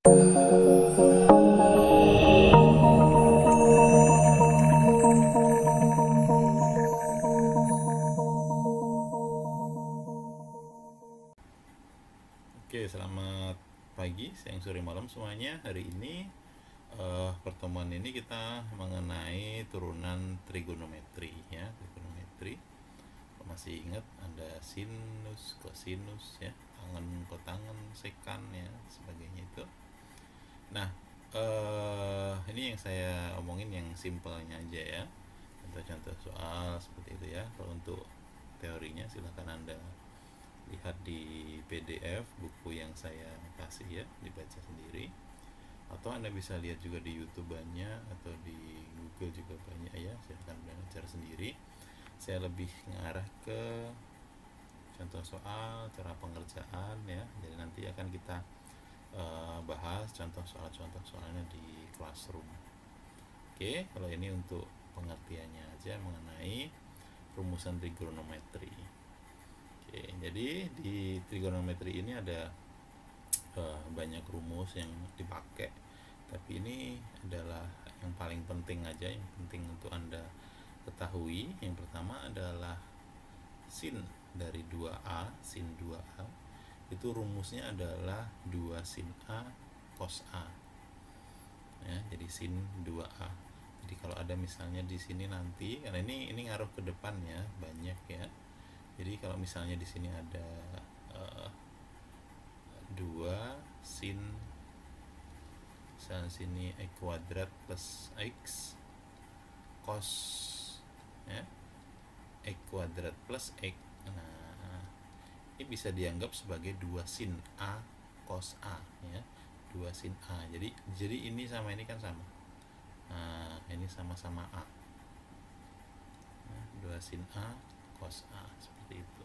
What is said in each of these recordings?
Oke, selamat pagi, siang, sore, malam semuanya. Hari ini pertemuan ini kita mengenai turunan trigonometri ya, trigonometri. Kalau masih ingat ada sinus, kosinus ya, tangen, kotangen, sekan ya, sebagainya itu. Nah, ini yang saya omongin yang simpelnya aja ya. Contoh-contoh soal seperti itu ya. Kalau untuk teorinya silahkan Anda lihat di PDF buku yang saya kasih ya, dibaca sendiri, atau Anda bisa lihat juga di YouTube banyak, atau di Google juga banyak ya, silahkan belajar sendiri. Saya lebih mengarah ke contoh soal, cara pengerjaan ya, jadi nanti akan kita bahas contoh soalnya di classroom. Oke, kalau ini untuk pengertiannya aja mengenai rumusan trigonometri. Oke, jadi di trigonometri ini ada banyak rumus yang dipakai, tapi ini adalah yang paling penting aja, yang penting untuk Anda ketahui. Yang pertama adalah sin dari 2A, sin 2A itu rumusnya adalah 2 sin A cos A ya, jadi sin 2A. Jadi kalau ada misalnya di sini nanti, karena ini ngaruh ke depan ya, banyak ya. Jadi kalau misalnya di sini ada 2 sin, misalnya sini x kuadrat plus x cos ya, x kuadrat plus x. Nah, ini bisa dianggap sebagai 2 sin A cos A ya, 2 sin A. Jadi ini sama ini kan sama. Nah, ini sama-sama A. Nah, 2 sin A cos A seperti itu.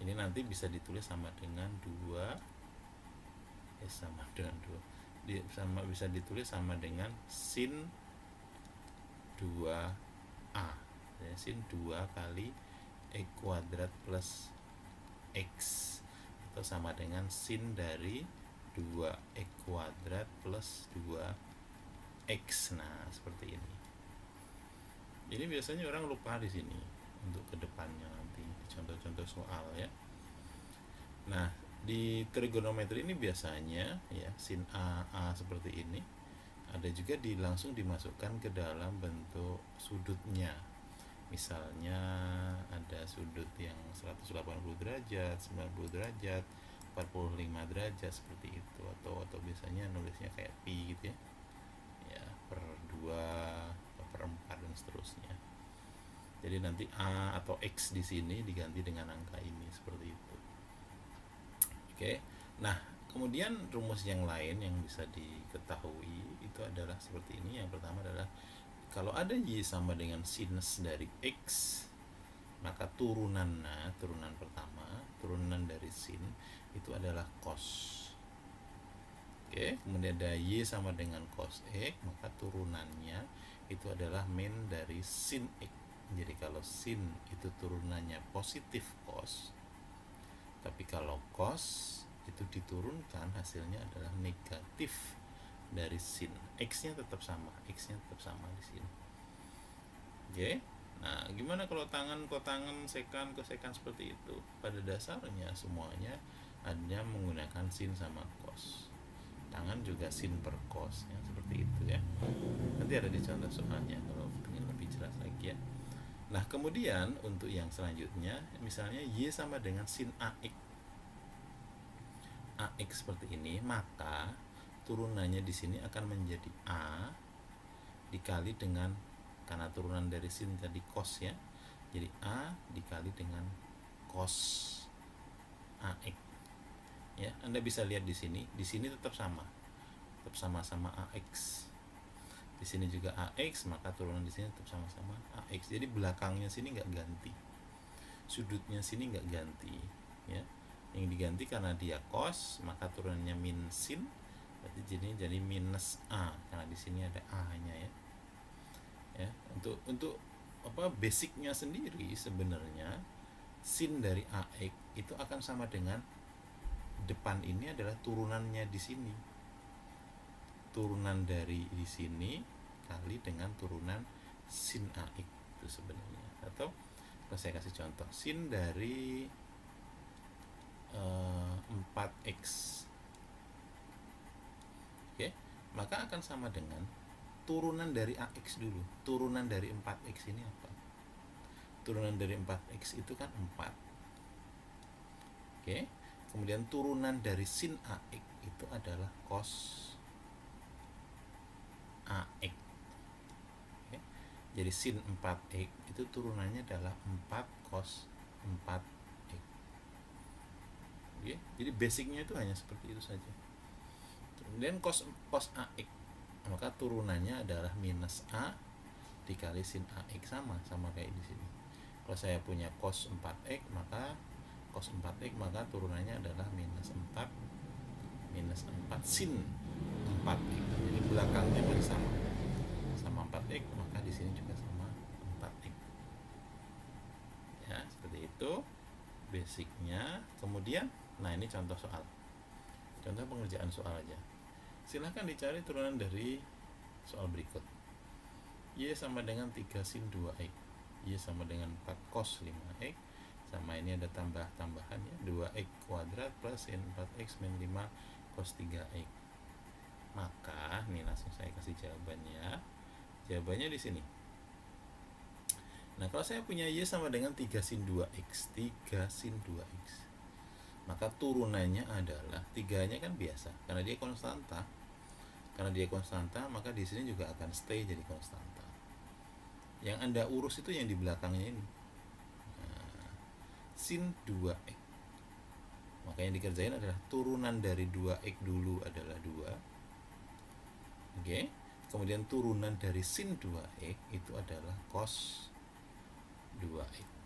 Ini nanti bisa ditulis sama dengan 2 bisa ditulis sama dengan sin 2A ya, sin 2 kali x kuadrat plus x, atau sama dengan sin dari 2x kuadrat plus 2x. Nah, seperti ini. Ini biasanya orang lupa di sini untuk kedepannya nanti contoh-contoh soal ya. Nah, di trigonometri ini biasanya ya sin A seperti ini ada juga langsung dimasukkan ke dalam bentuk sudutnya. Misalnya ada sudut yang 180 derajat, 90 derajat, 45 derajat seperti itu, atau biasanya nulisnya kayak pi gitu ya. Ya, per 2, per 4 dan seterusnya. Jadi nanti A atau X di sini diganti dengan angka ini seperti itu. Oke. Nah, kemudian rumus yang lain yang bisa diketahui itu adalah seperti ini. Yang pertama adalah kalau ada Y sama dengan sinus dari X, maka turunan pertama, turunan dari sin itu adalah cos. Oke, kemudian ada Y sama dengan cos X, maka turunannya itu adalah min dari sin X. Jadi kalau sin itu turunannya positif cos, tapi kalau cos itu diturunkan hasilnya adalah negatif dari sin. X-nya tetap sama di sini. Oke. Nah, gimana kalau tangan, kotangan, sekan, kosekan seperti itu? Pada dasarnya semuanya hanya menggunakan sin sama cos. Tangan juga sin per cos ya, seperti itu ya. Nanti ada di contoh soalnya kalau ingin lebih jelas lagi ya. Nah, kemudian untuk yang selanjutnya, misalnya Y sama dengan sin AX. AX seperti ini, maka turunannya di sini akan menjadi A dikali dengan, karena turunan dari sin tadi cos ya. Jadi A dikali dengan cos AX. Ya, Anda bisa lihat di sini tetap sama. Tetap sama-sama AX. Di sini juga AX, maka turunan di sini tetap sama-sama AX. Jadi belakangnya sini nggak ganti, sudutnya sini nggak ganti ya. Yang diganti karena dia cos, maka turunannya min sin, berarti jadi minus A karena di sini ada A-nya ya. Ya, untuk apa basicnya sendiri sebenarnya sin dari AX itu akan sama dengan depan ini adalah turunannya di sini. turunan dari di sini kali dengan turunan sin AX itu sebenarnya. Atau kalau saya kasih contoh, sin dari 4X, oke, maka akan sama dengan turunan dari AX dulu. Turunan dari 4X ini apa? Turunan dari 4X itu kan 4. Oke, kemudian turunan dari sin AX itu adalah cos AX. Oke, jadi sin 4X itu turunannya adalah 4 cos 4X. Oke, jadi basicnya itu hanya seperti itu saja. Kemudian cos AX, maka turunannya adalah minus A dikali sin AX, sama kayak di sini. Kalau saya punya cos 4X, maka cos 4X maka turunannya adalah minus 4 sin 4X. Jadi belakangnya masih sama 4X, maka di sini juga sama 4X. Ya, seperti itu basicnya. Kemudian, nah ini contoh soal. Contoh pengerjaan soal aja. Silahkan dicari turunan dari soal berikut. Y sama dengan 3 sin 2X. Y sama dengan 4 cos 5X. Sama ini ada tambahan ya, 2X kuadrat plus sin 4X min 5 cos 3X. Maka, nih langsung saya kasih jawabannya. Jawabannya di sini. Nah, kalau saya punya Y sama dengan 3 sin 2X. 3 sin 2X. Maka turunannya adalah 3-nya kan biasa, karena dia konstanta. Karena dia konstanta, maka di sini juga akan stay jadi konstanta. Yang Anda urus itu yang di belakangnya ini. Nah, sin 2X. Maka yang dikerjain adalah turunan dari 2X dulu adalah 2. Oke. Kemudian turunan dari sin 2X itu adalah cos 2X.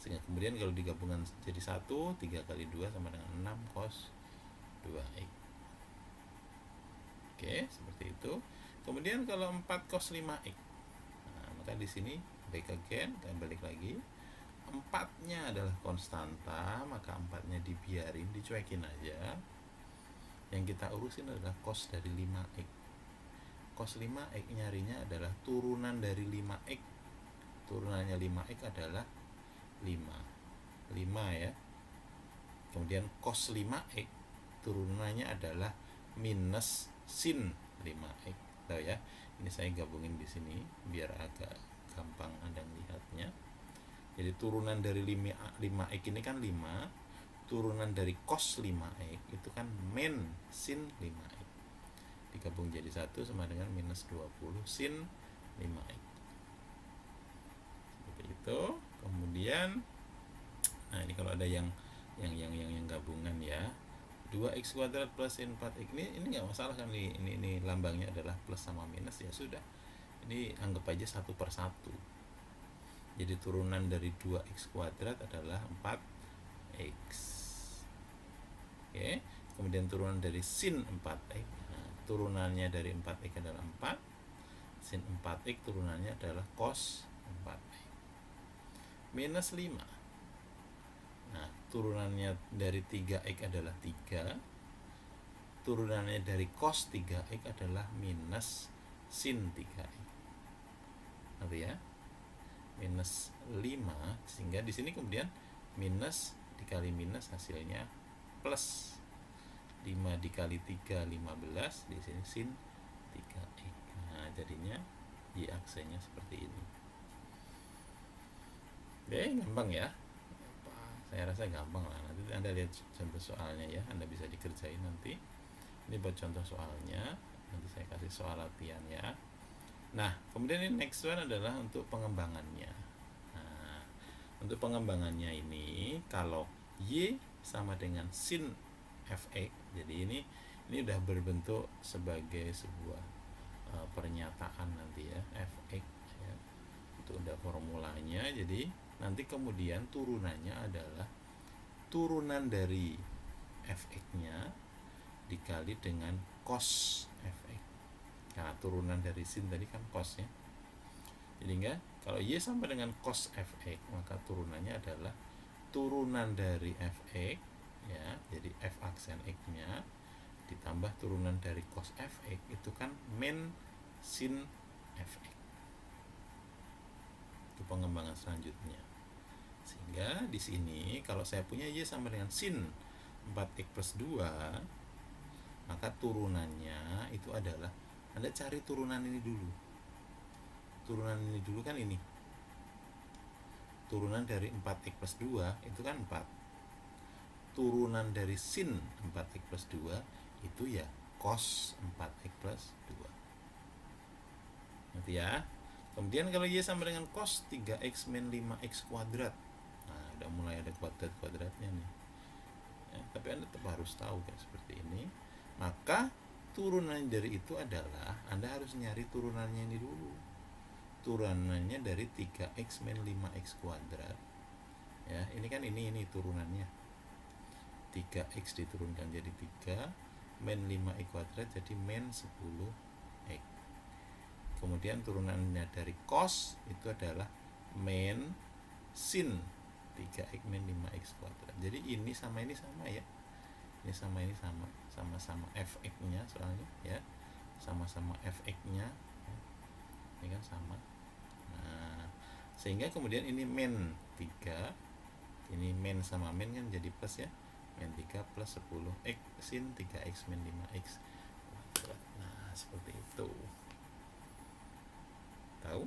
Sehingga kemudian kalau digabungkan jadi 1, 3 kali 2 sama dengan 6 cos 2X. Oke, seperti itu. Kemudian kalau 4 cos 5X, nah, maka di sini back again, dan balik lagi. 4-nya adalah konstanta, maka 4-nya dibiarin, dicuekin aja. Yang kita urusin adalah cos dari 5X. Cos 5X nyarinya adalah turunan dari 5X. Turunannya 5X adalah 5 ya. Kemudian cos 5X turunannya adalah minus sin 5X. Tahu ya? Ini saya gabungin di sini biar agak gampang Anda melihatnya. Jadi turunan dari 5X ini kan 5. Turunan dari cos 5X itu kan min sin 5X. Digabung jadi 1 sama dengan minus 20 sin 5X. Seperti itu. Kemudian, nah ini kalau ada yang gabungan ya, 2x kuadrat plus sin 4x, ini nggak masalah kan, ini lambangnya adalah plus sama minus, ya sudah, ini anggap aja 1 per 1. Jadi turunan dari 2x kuadrat adalah 4x. Oke, kemudian turunan dari sin 4x, nah, turunannya dari 4x adalah 4, sin 4x turunannya adalah cos 4x. Minus 5. Nah, turunannya dari 3x adalah 3. Turunannya dari cos 3x adalah minus sin 3x. Nanti ya. Minus 5, sehingga di sini kemudian minus dikali minus hasilnya plus. 5 dikali 3 15, di sini sin 3x. Nah, jadinya Y aksennya seperti ini. Oke, gampang ya. Saya rasa gampang lah. Nanti Anda lihat contoh soalnya ya. Anda bisa dikerjain nanti. Ini buat contoh soalnya. Nanti saya kasih soal latihan ya. Nah, kemudian ini next one adalah untuk pengembangannya. Nah, untuk pengembangannya ini, kalau Y sama dengan sin Fx, jadi ini udah berbentuk sebagai sebuah pernyataan nanti ya, Fx ya. Itu udah formulanya. Jadi nanti kemudian turunannya adalah turunan dari Fx-nya dikali dengan cos Fx. Karena turunan dari sin tadi kan cos ya. Jadi enggak, kalau Y sama dengan cos Fx, maka turunannya adalah turunan dari Fx ya. Jadi F aksen X-nya ditambah turunan dari cos fx itu kan min sin fx. Itu pengembangan selanjutnya. Sehingga di sini kalau saya punya y sama dengan sin 4x plus 2, maka turunannya itu adalah, Anda cari turunan ini dulu. Turunan ini dulu kan ini. Turunan dari 4x plus 2 itu kan 4. Turunan dari sin 4x plus 2 itu ya cos 4x plus 2. Nanti ya. Kemudian kalau y sama dengan cos 3x min 5x kuadrat. Nah, udah mulai ada kuadrat-kuadratnya nih. Ya, tapi Anda tetap harus tahu kayak seperti ini. Maka turunan dari itu adalah Anda harus nyari turunannya ini dulu. Turunannya dari 3x min 5x kuadrat. Ya, ini kan ini turunannya. 3x diturunkan jadi 3, min 5x kuadrat jadi min 10x. Kemudian turunannya dari cos itu adalah min sin 3x min 5x kuadrat. Jadi ini sama ya. Ini sama sama-sama fx-nya soalnya ya. Sama-sama fx-nya. Ini kan sama. Nah, sehingga kemudian ini min 3, ini min sama min kan jadi plus ya. Min 3 plus 10x sin 3x min 5x kuadrat. Nah, seperti itu. Tahu?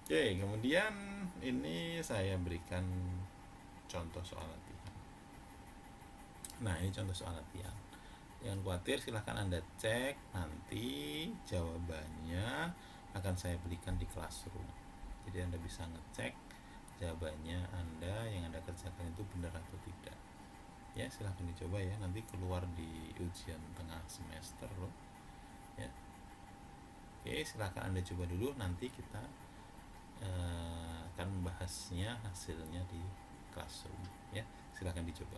Oke, kemudian ini saya berikan contoh soal latihan. Nah, ini contoh soal latihan. Jangan khawatir, silahkan Anda cek, nanti jawabannya akan saya berikan di Classroom. Jadi Anda bisa ngecek jawabannya Anda yang Anda kerjakan itu benar atau tidak. Ya, silahkan dicoba ya, nanti keluar di ujian tengah semester loh. Ya. Oke, silahkan Anda coba dulu, nanti kita akan membahasnya hasilnya di Classroom ya. Silahkan dicoba.